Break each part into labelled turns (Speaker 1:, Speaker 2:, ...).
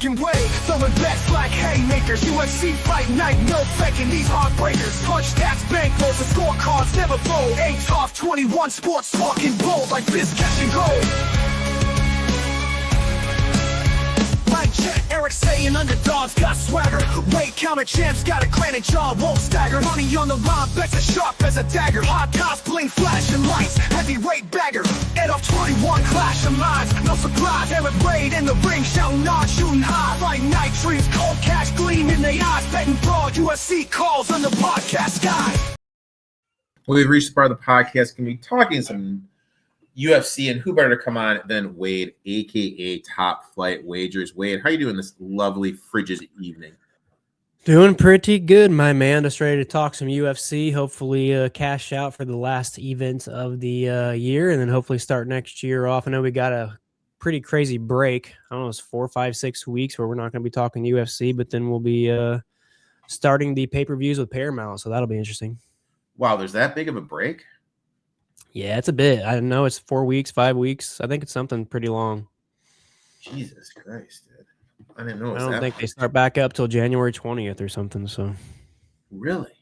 Speaker 1: American way. Throwing bets like haymakers. UFC fight night, no faking these heartbreakers. Punch stats, bankrolls, and scorecards never fold. Etoft21Sports talking bold like this catch and go. Eric saying underdogs got swagger. Weight counter champs got a clan and jaw won't stagger. Money on the line, bets as sharp as a dagger. Hot cops, bling, flashing lights, heavyweight bagger. Etoft21 clash of minds, no surprise. Eric Braid in the ring, shouting on, shooting high. Fight night dreams, cold cash gleam in their eyes. Betting broad, UFC calls on the podcast sky.
Speaker 2: We've reached the part of the podcast. Can be talking some UFC, and who better to come on than Wade, aka Top Flight Wagers. Wade, how you doing this lovely frigid evening?
Speaker 3: Doing pretty good, my man. Just ready to talk some UFC. Hopefully cash out for the last event of the year, and then hopefully start next year off. I know we got a pretty crazy break. I don't know, it's 4, 5, 6 weeks where we're not going to be talking UFC, but then we'll be starting the pay-per-views with Paramount, so that'll be interesting.
Speaker 2: Wow, there's that big of a break?
Speaker 3: Yeah, it's a bit. I know it's 4 weeks, 5 weeks. I think it's something pretty long.
Speaker 2: Jesus Christ, dude. I didn't know.
Speaker 3: I don't think they start back up till January 20th or something. So,
Speaker 2: really?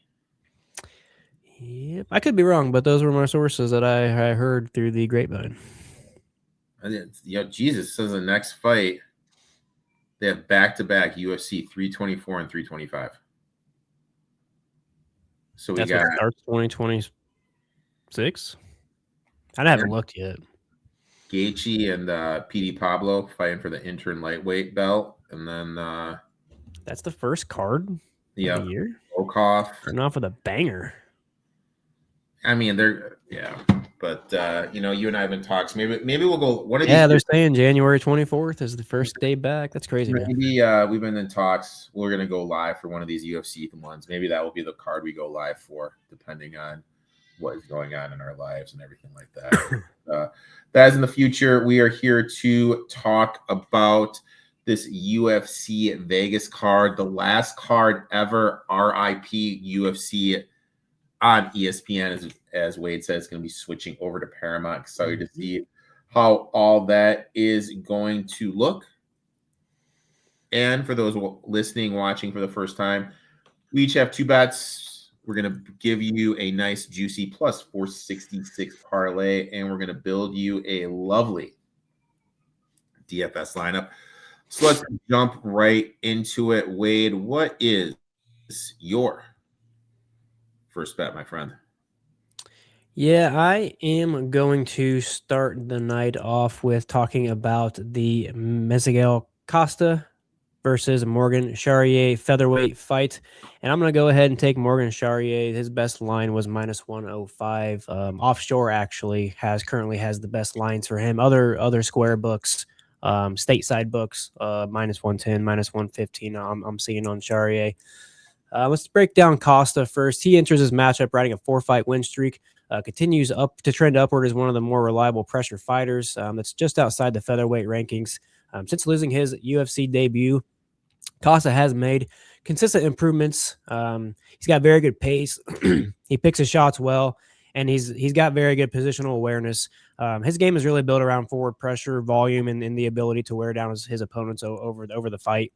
Speaker 3: Yep. I could be wrong, but those were my sources that I heard through the grapevine.
Speaker 2: Jesus says the next fight, they have back-to-back UFC 324 and 325. So
Speaker 3: That's what starts 2026. I haven't looked yet.
Speaker 2: Gaethje and PD Pablo fighting for the intern lightweight belt, and then
Speaker 3: that's the first card of the year.
Speaker 2: Volkov
Speaker 3: starting off with a banger.
Speaker 2: I mean, but you and I have been talks. Maybe we'll go one of these.
Speaker 3: Yeah, they're saying January 24th is the first day back. That's crazy.
Speaker 2: Maybe we've been in talks. We're gonna go live for one of these UFC ones. Maybe that will be the card we go live for, depending on what is going on in our lives and everything like that. That is in the future. We are here to talk about this UFC Vegas card, the last card ever, RIP UFC on ESPN, as Wade says, going to be switching over to Paramount. Excited to see how all that is going to look. And for those listening, watching for the first time, we each have 2 bets. We're going to give you a nice, juicy plus 466 parlay, and we're going to build you a lovely DFS lineup. So let's jump right into it. Wade, what is your first bet, my friend?
Speaker 3: Yeah, I am going to start the night off with talking about the Miguel Costa versus Morgan Charrier featherweight fight. And I'm going to go ahead and take Morgan Charrier. His best line was -105. Offshore actually currently has the best lines for him. Other square books, stateside books, -110, -115 I'm seeing on Charrier. Let's break down Costa first. He enters his matchup riding a 4-fight win streak. Continues up to trend upward as one of the more reliable pressure fighters. That's just outside the featherweight rankings. Since losing his UFC debut, Costa has made consistent improvements. He's got very good pace. He picks his shots well, and he's got very good positional awareness. His game is really built around forward pressure, volume, and the ability to wear down his opponents over the fight.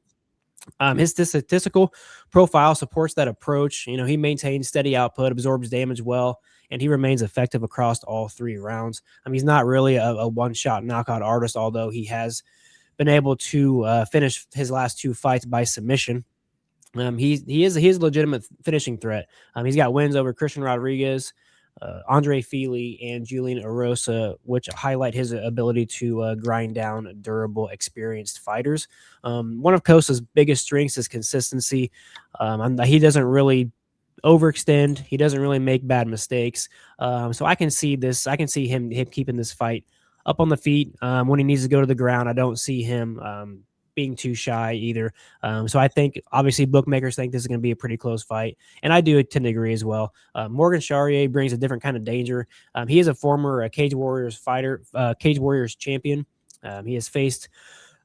Speaker 3: His statistical profile supports that approach. He maintains steady output, absorbs damage well, and he remains effective across all 3 rounds. He's not really a one-shot knockout artist, although he has been able to finish his last 2 fights by submission. He is a legitimate finishing threat. He's got wins over Christian Rodriguez, Andre Fili, and Julian Erosa, which highlight his ability to grind down durable, experienced fighters. One of Costa's biggest strengths is consistency. He doesn't really overextend. He doesn't really make bad mistakes. So I can see this. I can see him keeping this fight up on the feet. When he needs to go to the ground, I don't see him being too shy either. So I think, obviously, bookmakers think this is going to be a pretty close fight, and I do tend to agree as well. Morgan Charrier brings a different kind of danger. He is a former Cage Warriors fighter, Cage Warriors champion. He has faced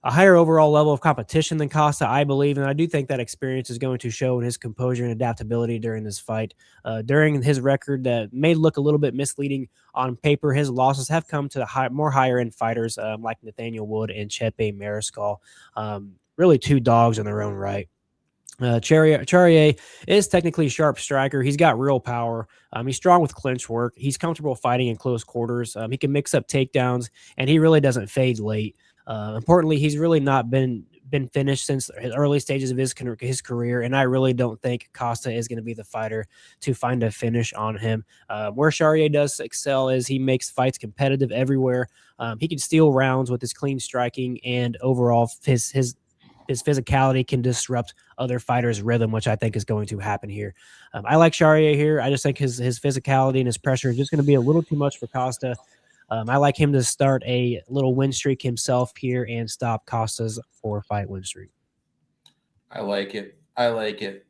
Speaker 3: a higher overall level of competition than Costa, I believe, and I do think that experience is going to show in his composure and adaptability during this fight. During his record that may look a little bit misleading on paper, his losses have come to more higher-end fighters like Nathaniel Wood and Chepe Mariscal. really two dogs in their own right. Charrier is technically a sharp striker. He's got real power. He's strong with clinch work. He's comfortable fighting in close quarters. He can mix up takedowns, and he really doesn't fade late. Importantly, he's really not been finished since his early stages of his career, and I really don't think Costa is going to be the fighter to find a finish on him. Where Charrier does excel is he makes fights competitive everywhere. He can steal rounds with his clean striking, and overall his physicality can disrupt other fighters' rhythm, which I think is going to happen here. I like Charrier here. I just think his physicality and his pressure is just going to be a little too much for Costa. I like him to start a little win streak himself here and stop Costa's 4-fight win streak.
Speaker 2: I like it.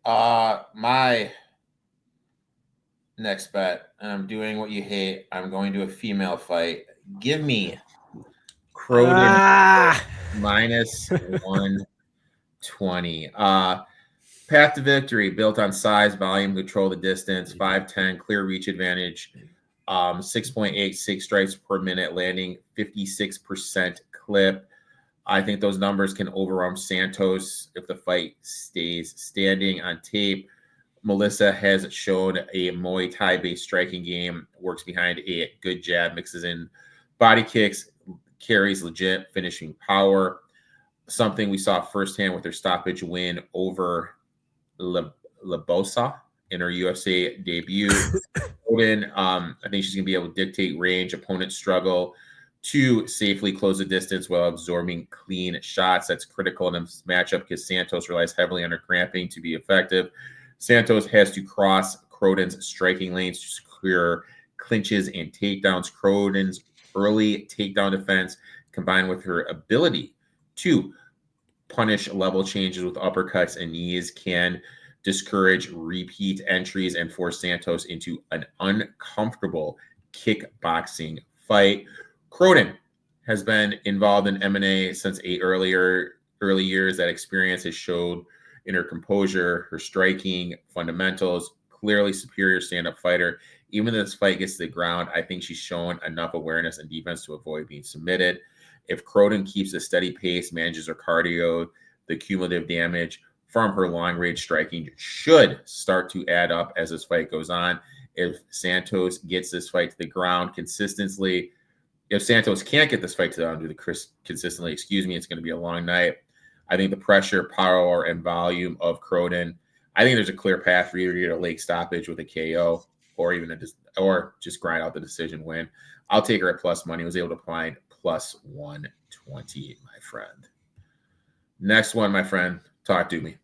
Speaker 2: My next bet, and I'm doing what you hate. I'm going to a female fight. Give me Croden minus 120. Path to victory built on size, volume, control the distance, 5'10", clear reach advantage. 6.86 strikes per minute, landing 56% clip. I think those numbers can overwhelm Santos if the fight stays standing. On tape, Melissa has shown a Muay Thai-based striking game, works behind a good jab, mixes in body kicks, carries legit finishing power. Something we saw firsthand with her stoppage win over Labosa in her UFC debut. Croden, I think she's going to be able to dictate range, opponents struggle to safely close the distance while absorbing clean shots. That's critical in this matchup because Santos relies heavily on her cramping to be effective. Santos has to cross Croden's striking lanes to secure clinches and takedowns. Croden's early takedown defense, combined with her ability to punish level changes with uppercuts and knees, can discourage repeat entries and force Santos into an uncomfortable kickboxing fight. Croden has been involved in MMA since early years. That experience has showed in her composure, her striking fundamentals, clearly superior stand-up fighter. Even if this fight gets to the ground, I think she's shown enough awareness and defense to avoid being submitted. If Croden keeps a steady pace, manages her cardio, the cumulative damage from her long-range striking should start to add up as this fight goes on. If Santos gets this fight to the ground consistently, if Santos can't get this fight to the ground consistently, it's going to be a long night. I think the pressure, power, and volume of Croden, I think there's a clear path for either to get a late stoppage with a KO or even or just grind out the decision win. I'll take her at plus money. I was able to find plus 120, my friend. Next one, my friend. Talk to me.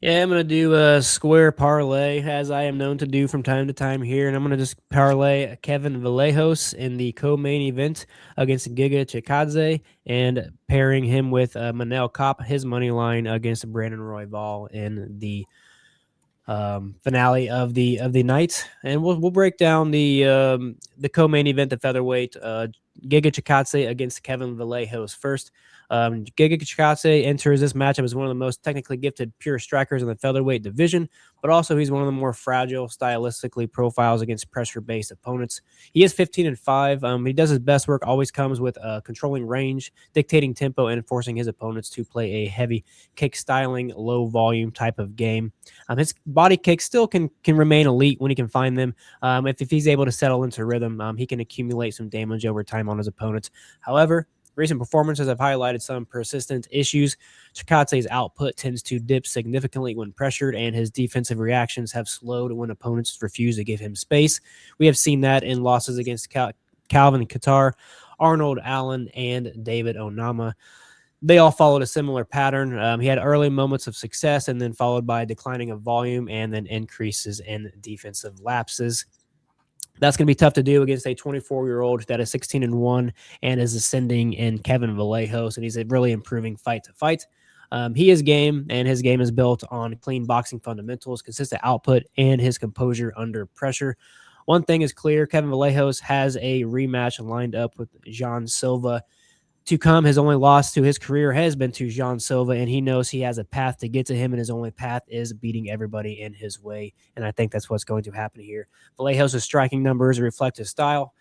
Speaker 3: Yeah, I'm going to do a square parlay, as I am known to do from time to time here, and I'm going to just parlay Kevin Vallejos in the co-main event against Giga Chikadze and pairing him with Manel Kopp, his money line against Brandon Royval in the finale of the night. And we'll break down the co-main event, the featherweight, Giga Chikadze against Kevin Vallejos first. Giga Chikadze enters this matchup as one of the most technically gifted pure strikers in the featherweight division, but also he's one of the more fragile stylistically profiles against pressure-based opponents. He is 15-5. He does his best work, always comes with controlling range, dictating tempo, and forcing his opponents to play a heavy kick styling, low volume type of game. His body kicks still can remain elite when he can find them. If he's able to settle into rhythm, he can accumulate some damage over time on his opponents. However, recent performances have highlighted some persistent issues. Chikadze's output tends to dip significantly when pressured, and his defensive reactions have slowed when opponents refuse to give him space. We have seen that in losses against Calvin Kattar, Arnold Allen, and David Onama. They all followed a similar pattern. He had early moments of success and then followed by declining of volume and then increases in defensive lapses. That's going to be tough to do against a 24-year-old that is 16-1 and is ascending in Kevin Vallejos, and he's really improving fight to fight. He is game, and his game is built on clean boxing fundamentals, consistent output, and his composure under pressure. One thing is clear, Kevin Vallejos has a rematch lined up with Jean Silva to come. His only loss to his career has been to Jean Silva, and he knows he has a path to get to him, and his only path is beating everybody in his way, and I think that's what's going to happen here. Vallejos' striking numbers reflect his style.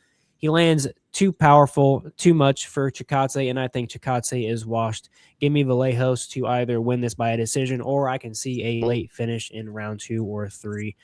Speaker 3: He lands too powerful, too much for Chikadze, and I think Chikadze is washed. Give me Vallejos to either win this by a decision, or I can see a late finish in round 2 or 3.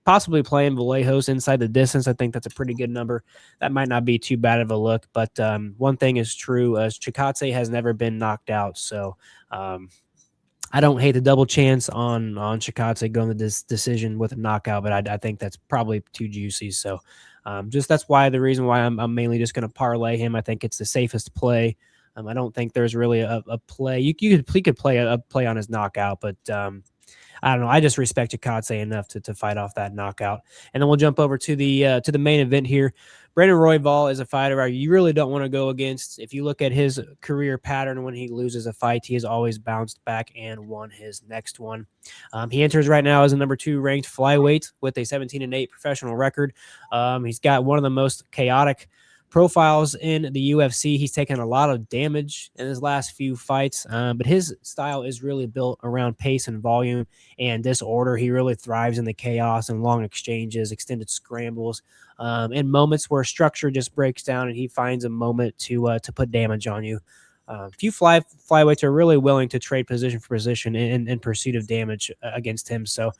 Speaker 3: Possibly playing Vallejos inside the distance. I think that's a pretty good number. That might not be too bad of a look, but one thing is true, Chikadze has never been knocked out, so I don't hate the double chance on Chikadze going to this decision with a knockout, but I think that's probably too juicy. So that's why the reason why I'm mainly just going to parlay him. I think it's the safest play. I don't think there's really a play. You could play a play on his knockout, but I don't know. I just respect Chikadze enough to fight off that knockout. And then we'll jump over to the main event here. Brandon Royval is a fighter you really don't want to go against. If you look at his career pattern, when he loses a fight, he has always bounced back and won his next one. He enters right now as a number 2 ranked flyweight with a 17-8 professional record. He's got one of the most chaotic profiles in the UFC. He's taken a lot of damage in his last few fights, but his style is really built around pace and volume and disorder. He really thrives in the chaos and long exchanges, extended scrambles, and moments where structure just breaks down and he finds a moment to put damage on you. Few flyweights are really willing to trade position for position in pursuit of damage against him. So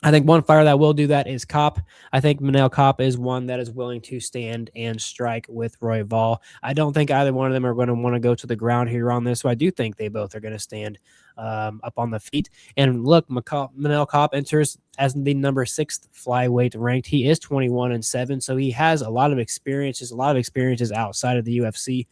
Speaker 3: I think one fighter that will do that is Kopp. I think Manel Kopp is one that is willing to stand and strike with Royval. I don't think either one of them are going to want to go to the ground here on this, so I do think they both are going to stand up on the feet. And look, Manel Kopp enters as the number 6th flyweight ranked. He is 21-7, so he has a lot of experiences outside of the UFC.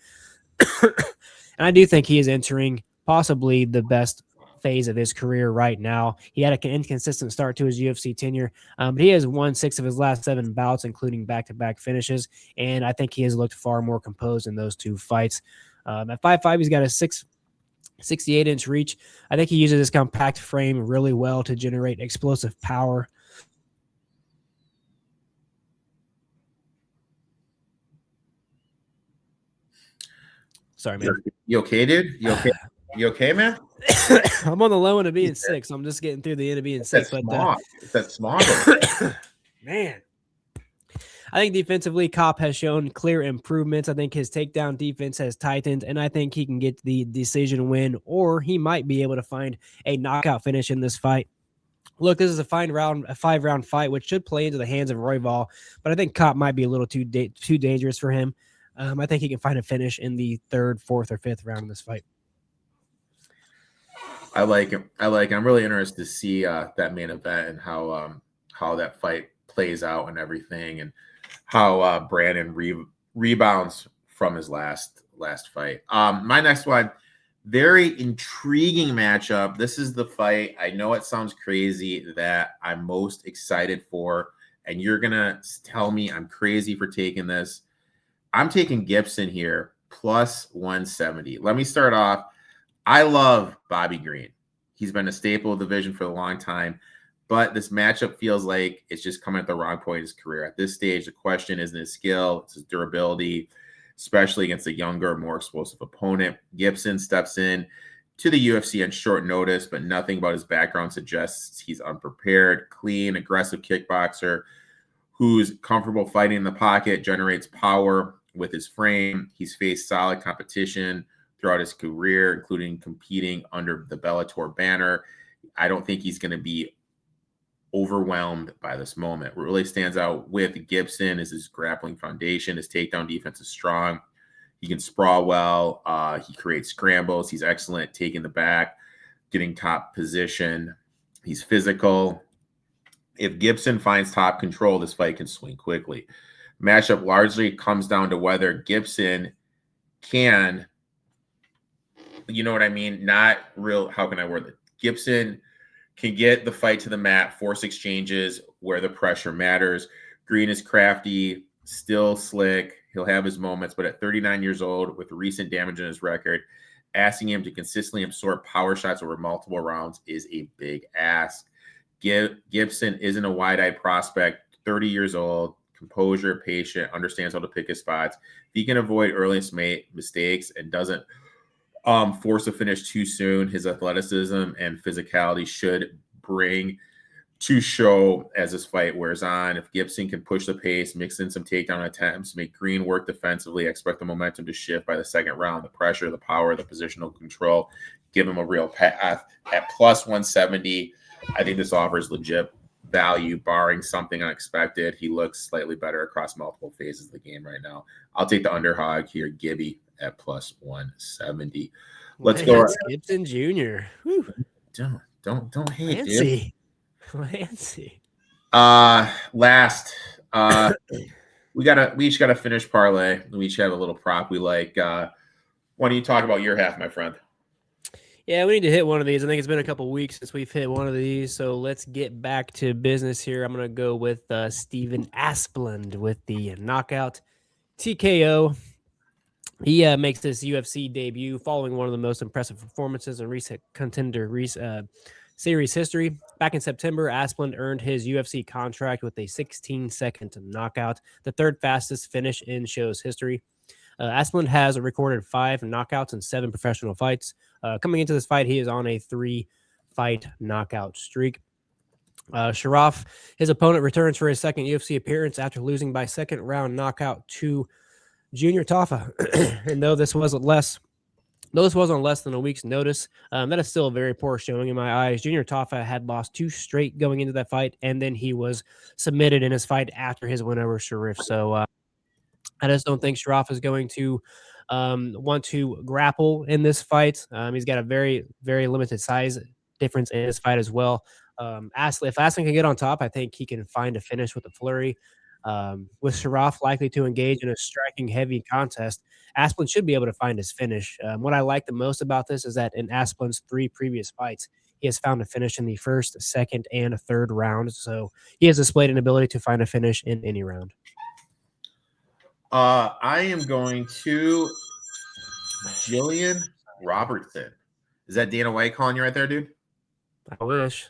Speaker 3: And I do think he is entering possibly the best phase of his career right now. He had an inconsistent start to his UFC tenure, but he has won 6 of his last 7 bouts, including back-to-back finishes, and I think he has looked far more composed in those 2 fights. At 5'5", he's got a 68-inch reach. I think he uses his compact frame really well to generate explosive power. Sorry, man.
Speaker 2: You okay, dude? You okay? You okay, man?
Speaker 3: I'm on the low end of being sick, so I'm just getting through the end of being sick.
Speaker 2: That's small.
Speaker 3: Man, I think defensively, Kopp has shown clear improvements. I think his takedown defense has tightened, and I think he can get the decision win, or he might be able to find a knockout finish in this fight. Look, this is a 5-round fight, which should play into the hands of Royval, but I think Kopp might be a little too dangerous for him. I think he can find a finish in the 3rd, 4th, or 5th round of this fight.
Speaker 2: I like him. I'm really interested to see that main event and how that fight plays out and everything, and how Brandon rebounds from his last fight. My next one, very intriguing matchup. This is the fight, I know it sounds crazy, that I'm most excited for, and you're gonna tell me I'm crazy for taking this. I'm taking Gibson here, plus 170. Let me start off. I love Bobby Green. He's been a staple of the division for a long time, but this matchup feels like it's just coming at the wrong point in his career. At this stage, the question isn't his skill, it's his durability, especially against a younger, more explosive opponent. Gibson steps in to the UFC on short notice, but nothing about his background suggests he's unprepared. Clean, aggressive kickboxer who's comfortable fighting in the pocket, generates power with his frame. He's faced solid competition throughout his career, including competing under the Bellator banner. I don't think he's going to be overwhelmed by this moment. What really stands out with Gibson is his grappling foundation. His takedown defense is strong. He can sprawl well. He creates scrambles. He's excellent taking the back, getting top position. He's physical. If Gibson finds top control, this fight can swing quickly. Matchup largely comes down to whether Gibson can, you know what I mean? Not real. How can I word it? Gibson can get the fight to the mat, force exchanges where the pressure matters. Green is crafty, still slick. He'll have his moments, but at 39 years old with recent damage in his record, asking him to consistently absorb power shots over multiple rounds is a big ask. Gibson isn't a wide-eyed prospect, 30 years old, composure, patient, understands how to pick his spots. If he can avoid early mistakes and doesn't force a finish too soon, his athleticism and physicality should bring to show as this fight wears on. If Gibson can push the pace, mix in some takedown attempts, make Green work defensively, I expect the momentum to shift by the second round. The pressure, the power, the positional control, give him a real path. At plus 170, I think this offers legit value, barring something unexpected. He looks slightly better across multiple phases of the game right now. I'll take the underhog here, Gibby, at plus 170. Let's go.
Speaker 3: Gibson Jr. Whew.
Speaker 2: Don't hate,
Speaker 3: Fancy. Fancy.
Speaker 2: Last, we each gotta finish parlay. We each have a little prop we like. Why don't you talk about your half, my friend?
Speaker 3: Yeah, we need to hit one of these. I think it's been a couple weeks since we've hit one of these, so let's get back to business here. I'm gonna go with Steven Asplund with the knockout TKO. He makes this UFC debut following one of the most impressive performances in recent contender series history. Back in September, Asplund earned his UFC contract with a 16-second knockout, the third fastest finish in show's history. Asplund has recorded 5 knockouts in 7 professional fights. Coming into this fight, he is on a 3-fight knockout streak. Sharaf, his opponent, returns for his second UFC appearance after losing by second-round knockout to Junior Tafa. And though this was on less than a week's notice, that is still a very poor showing in my eyes. Junior Tafa had lost 2 straight going into that fight, and then he was submitted in his fight after his win over Sharif. So I just don't think Sharaf is going to want to grapple in this fight. He's got a very, very limited size difference in his fight as well. If Asplund can get on top, I think he can find a finish with a flurry. With Sharaf likely to engage in a striking heavy contest, Asplund should be able to find his finish. What I like the most about this is that in Asplund's 3 previous fights, he has found a finish in the first, second, and third round. So he has displayed an ability to find a finish in any round.
Speaker 2: I am going to Jillian Robertson. Is that Dana White calling you right there, dude?
Speaker 3: I wish.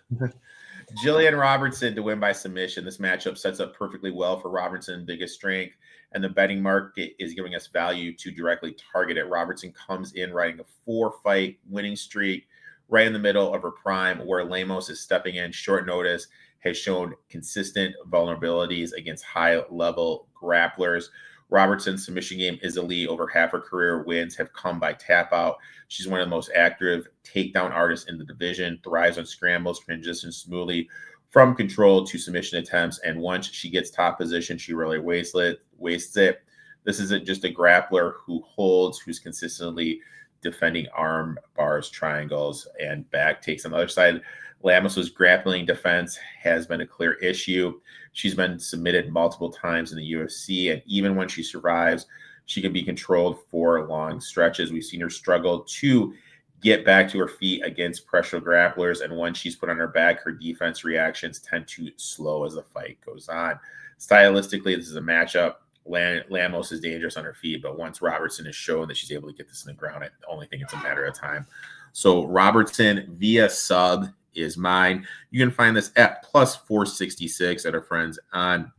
Speaker 2: Jillian Robertson to win by submission. This matchup sets up perfectly well for Robertson's biggest strength, and the betting market is giving us value to directly target it. Robertson comes in riding a 4-fight winning streak right in the middle of her prime, where Lemos is stepping in short notice, has shown consistent vulnerabilities against high-level grapplers. Robertson's submission game is elite. Over half her career wins have come by tap out. She's one of the most active takedown artists in the division, thrives on scrambles, transitions smoothly from control to submission attempts, and once she gets top position, she really wastes it. This isn't just a grappler who holds, who's consistently defending arm bars, triangles, and back takes on the other side. Lamos's grappling defense has been a clear issue. She's been submitted multiple times in the UFC, and even when she survives, she can be controlled for long stretches. We've seen her struggle to get back to her feet against pressure grapplers, and once she's put on her back, her defense reactions tend to slow as the fight goes on. Stylistically, this is a matchup. Lemos is dangerous on her feet, but once Robertson has shown that she's able to get this in the ground, I only think it's a matter of time. So Robertson via sub is mine. You can find this at plus 466 at our friends on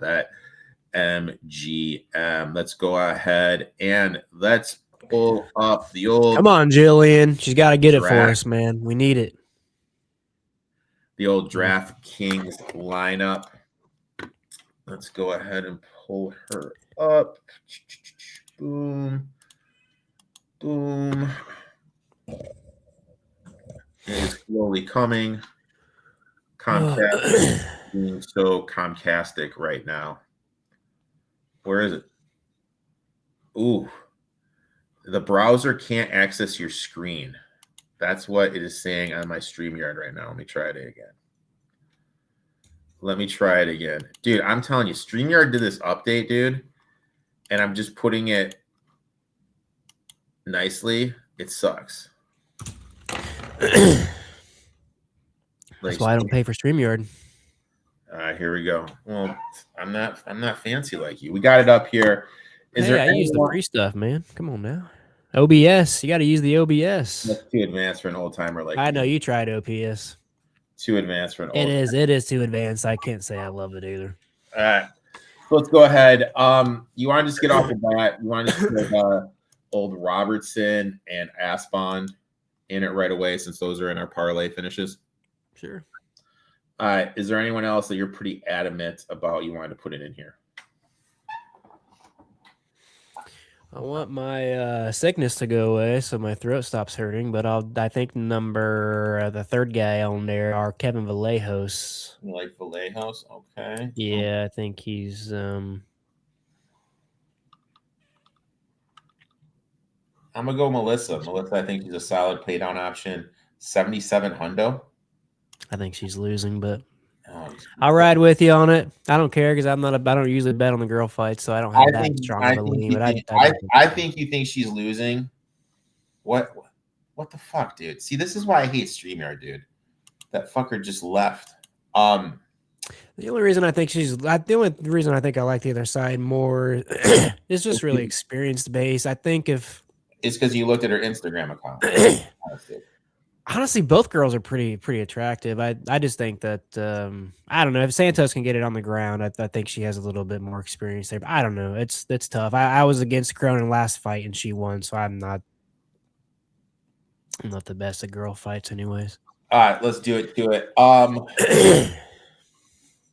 Speaker 2: BetMGM. Let's go ahead and let's pull up the old.
Speaker 3: Come on, Jillian. She's got to get it for us, man. We need it.
Speaker 2: The old DraftKings lineup. Let's go ahead and pull her up. Boom. Boom. It is slowly coming. Comcast is being so Comcastic right now. Where is it? Ooh. The browser can't access your screen. That's what it is saying on my StreamYard right now. Let me try it again. Dude, I'm telling you, StreamYard did this update, dude, and I'm just putting it nicely. It sucks.
Speaker 3: That's why I don't pay for StreamYard.
Speaker 2: Here we go. Well, I'm not fancy like you. We got it up here.
Speaker 3: I use the free stuff, man. Come on now. OBS. You got to use the OBS.
Speaker 2: That's too advanced for an old timer like
Speaker 3: I know you tried OBS.
Speaker 2: Too advanced for an old
Speaker 3: timer. It is too advanced. I can't say I love it either.
Speaker 2: All right. So let's go ahead. You want to just get off the bat? You want to just put old Robertson and Asplund in it right away, since those are in our parlay finishes?
Speaker 3: Sure.
Speaker 2: Is there anyone else that you're pretty adamant about you wanted to put it in here?
Speaker 3: I want my sickness to go away so my throat stops hurting, but I think the third guy on there are Kevin Vallejos.
Speaker 2: You like Vallejos? Okay.
Speaker 3: Yeah, I think he's
Speaker 2: I'm gonna go Melissa. Melissa, I think she's a solid play down option. 77 hundo.
Speaker 3: I think she's losing, but
Speaker 2: Oh,
Speaker 3: I'll ride with you on it. I don't care because I don't usually bet on the girl fights, so I don't have that strong of a lean. But
Speaker 2: I think you think she's losing. What the fuck, dude? See, this is why I hate StreamYard, dude. That fucker just left.
Speaker 3: The only reason I think I like the other side more is just really experience based. I think if
Speaker 2: it's because you looked at her Instagram account.
Speaker 3: honestly, both girls are pretty attractive. I just think that I don't know if Santos can get it on the ground. I think she has a little bit more experience there. But I don't know. It's tough. I was against Cronin last fight and she won, so I'm not the best at girl fights, anyways.
Speaker 2: All right, let's do it.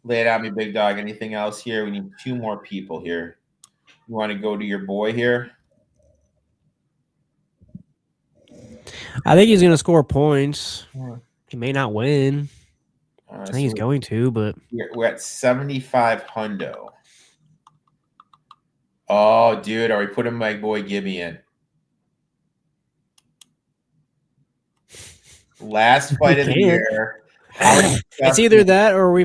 Speaker 2: Lay it on me, big dog. Anything else here? We need 2 more people here. You want to go to your boy here?
Speaker 3: I think he's going to score points. He may not win. I think he's going to, but
Speaker 2: we're at 75 hundo. Oh, dude, are we putting my boy Gibby in? Last fight of the year.
Speaker 3: It's either that or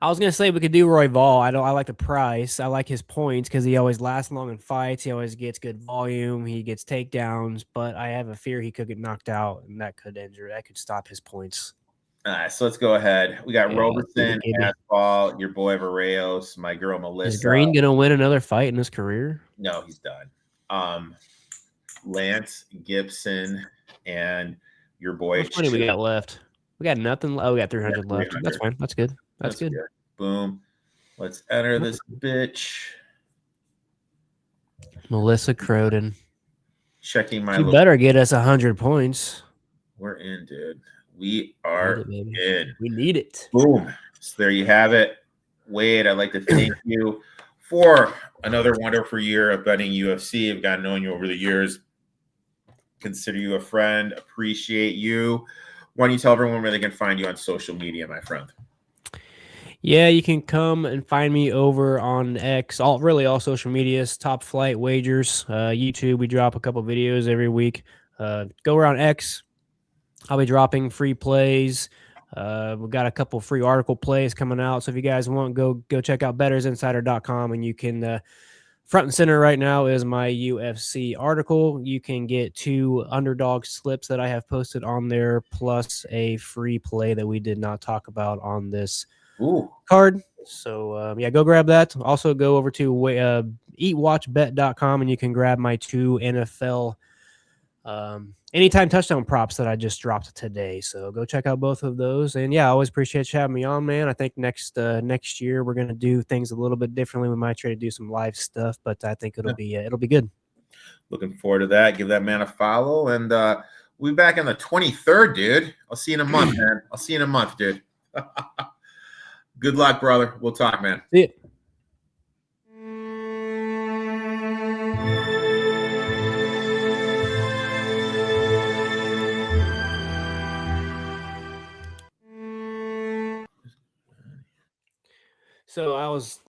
Speaker 3: I was gonna say we could do Royval. I like the price. I like his points because he always lasts long in fights. He always gets good volume. He gets takedowns, but I have a fear he could get knocked out, and that could stop his points.
Speaker 2: All right, so let's go ahead. We got Robertson, Asphalt, your boy Varejos, my girl Melissa.
Speaker 3: Is Green gonna win another fight in his career?
Speaker 2: No, he's done. Lance Gibson and your boy.
Speaker 3: How much money we got left? We got nothing. Oh, we got 300 left. 300. That's fine. That's good. That's good.
Speaker 2: Boom. Let's enter this bitch.
Speaker 3: Melissa Croden.
Speaker 2: Checking my.
Speaker 3: You better get us 100 points.
Speaker 2: We're in, dude. We are in.
Speaker 3: We need it.
Speaker 2: Boom. So there you have it. Wade, I'd like to thank you for another wonderful year of betting UFC. I've gotten knowing you over the years. Consider you a friend. Appreciate you. Why don't you tell everyone where they can find you on social media, my friend?
Speaker 3: Yeah, you can come and find me over on X, all social medias, Top Flight Wagers, YouTube. We drop a couple videos every week. Go around X. I'll be dropping free plays. We've got a couple free article plays coming out. So if you guys want, go check out bettersinsider.com, and you can front and center right now is my UFC article. You can get 2 underdog slips that I have posted on there, plus a free play that we did not talk about on this card. So yeah, go grab that. Also go over to eatwatchbet.com, and you can grab my 2 NFL anytime touchdown props that I just dropped today. So go check out both of those. And yeah, I always appreciate you having me on, man. I think next year we're gonna do things a little bit differently. We might try to do some live stuff, but I think it'll be good.
Speaker 2: Looking forward to that. Give that man a follow, and we'll be back on the 23rd, dude. I'll see you in a month, man. I'll see you in a month, dude. Good luck, brother. We'll talk, man.
Speaker 3: See ya. So I was